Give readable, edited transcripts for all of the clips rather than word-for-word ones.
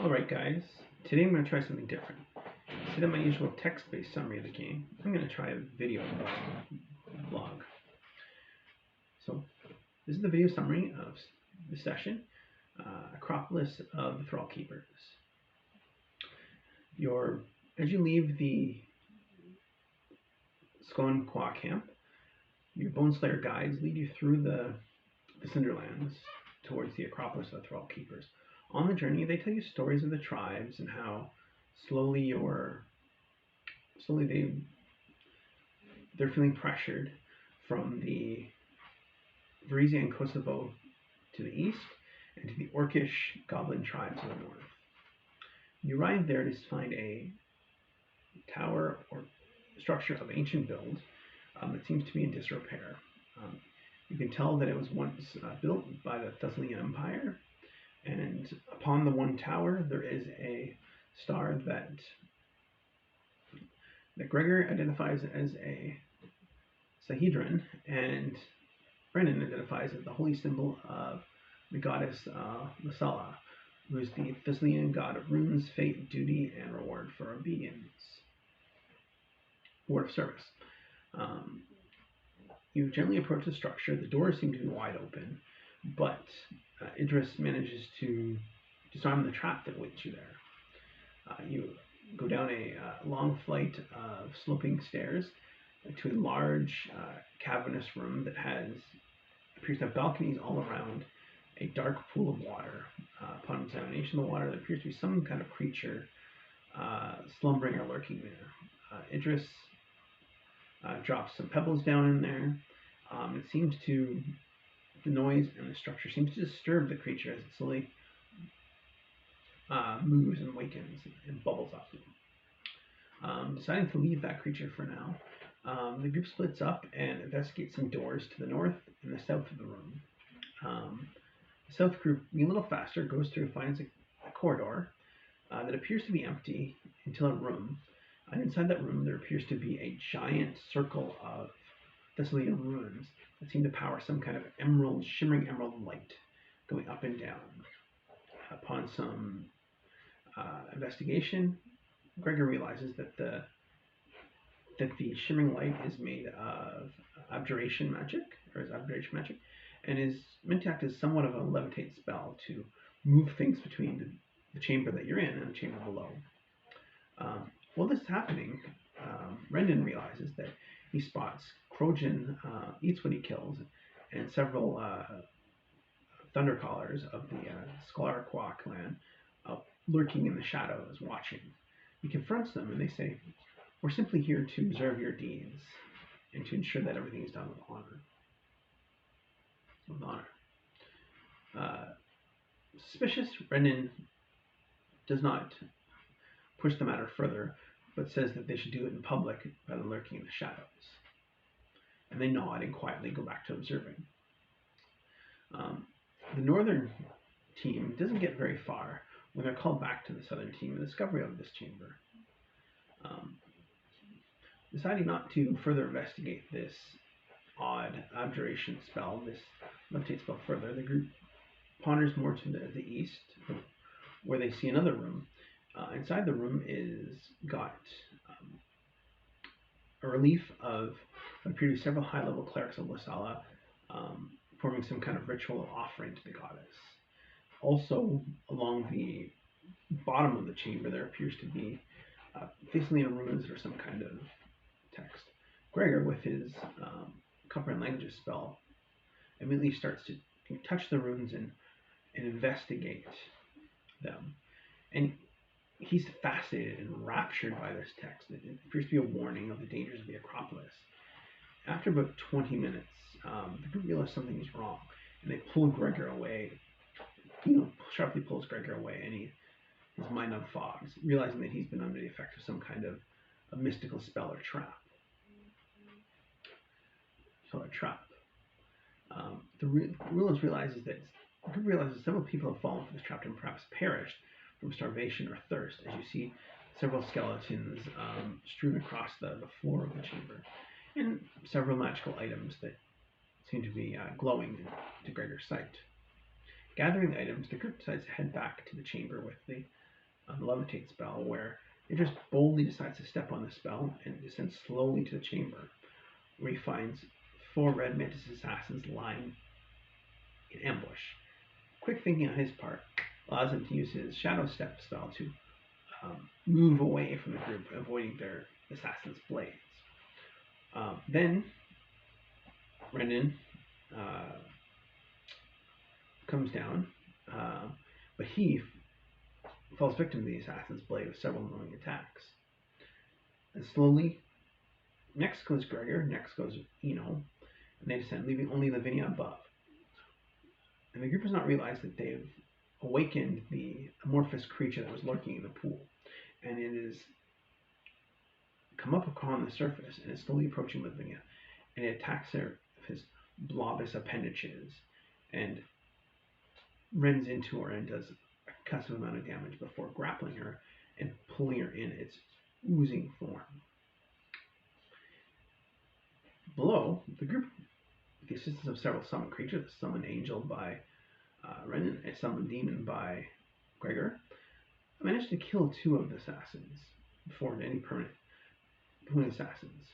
Alright guys, today I'm going to try something different. Instead of my usual text-based summary of the game, I'm going to try a video blog. So, this is the video summary of the session, Acropolis of the Thrall Keepers. As you leave the Scone Qua camp, your Boneslayer guides lead you through the Cinderlands towards the Acropolis of the Thrall Keepers. On the journey, they tell you stories of the tribes and how slowly they're feeling pressured from the Varese and Kosovo to the east and to the Orcish goblin tribes in the north. You arrive there to find a tower or structure of ancient build that seems to be in disrepair. You can tell that it was once built by the Thessalian Empire, and upon the one tower there is a star that Gregor identifies as a Sahedron, and Brennan identifies as the holy symbol of the goddess Lasala, who is the Thessalian god of runes, fate, duty, and reward for obedience. Word of service. You gently approach the structure. The doors seem to be wide open, but Idris manages to disarm the trap that waits you there. You go down a long flight of sloping stairs to a large cavernous room that appears to have balconies all around a dark pool of water. Upon examination of the water, there appears to be some kind of creature slumbering or lurking there. Idris drops some pebbles down in there. The noise and the structure seems to disturb the creature as it slowly moves and awakens and bubbles up. Deciding to leave that creature for now, the group splits up and investigates some doors to the north and the south of the room. The south group, being a little faster, goes through and finds a corridor that appears to be empty until a room. And inside that room, there appears to be a giant circle of Thessalian runes that seem to power some kind of shimmering emerald light going up and down. Upon some investigation, Gregor realizes that the shimmering light is made of abjuration magic, and is meant to act as somewhat of a levitate spell to move things between the chamber that you're in and the chamber below. While this is happening, Rendon realizes that he spots Krojan eats what he kills, and several Thundercallers of the Scholar Qua clan lurking in the shadows, watching. He confronts them, and they say, "We're simply here to observe your deeds and to ensure that everything is done with honor." Suspicious, Rendon does not push the matter further, but says that they should do it in public rather than lurking in the shadows. And they nod and quietly go back to observing. The northern team doesn't get very far when they're called back to the southern team in the discovery of this chamber. Deciding not to further investigate this odd abjuration spell, this levitate spell further, the group ponders more to the east, where they see another room. Inside the room is got a relief of what appear to be several high-level clerics of Lasala performing some kind of ritual offering to the goddess. Also, along the bottom of the chamber, there appears to be Thessalian runes or some kind of text. Gregor, with his comprehend languages spell, immediately starts to touch the runes and investigate them. And he's fascinated and raptured by this text. It appears to be a warning of the dangers of the Acropolis. After about 20 minutes, the group realizes something is wrong, and they pull Gregor away. Sharply pulls Gregor away, and his mind unfogs, realizing that he's been under the effect of some kind of a mystical spell or trap. The group realizes that several people have fallen for this trap and perhaps perished from starvation or thirst, as you see several skeletons strewn across the floor of the chamber, and several magical items that seem to be glowing to Gregor's sight. Gathering the items, the group decides to head back to the chamber with the the levitate spell, where it just boldly decides to step on the spell and descends slowly to the chamber, where he finds 4 red mantis assassins lying in ambush. Quick thinking on his part allows him to use his shadow step spell to move away from the group, avoiding their assassin's blades. Then Brendan comes down, but he falls victim to the assassin's blade with several annoying attacks. And slowly, next goes Gregor, next goes Eno, and they descend, leaving only Lavinia above. And the group does not realize that they have awakened the amorphous creature that was lurking in the pool, and it is come up upon the surface and is slowly approaching Lavinia, and it attacks her with his blobous appendages and rends into her and does a custom amount of damage before grappling her and pulling her in its oozing form. Below, the group consists of several summoned creatures, a summoned angel by Renan, a summoned demon by Gregor. I managed to kill 2 of the assassins before any permanent assassins.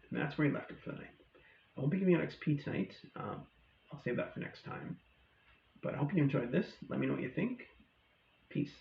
And that's where he left it for the night. I won't be giving out XP tonight. I'll save that for next time. But I hope you enjoyed this. Let me know what you think. Peace.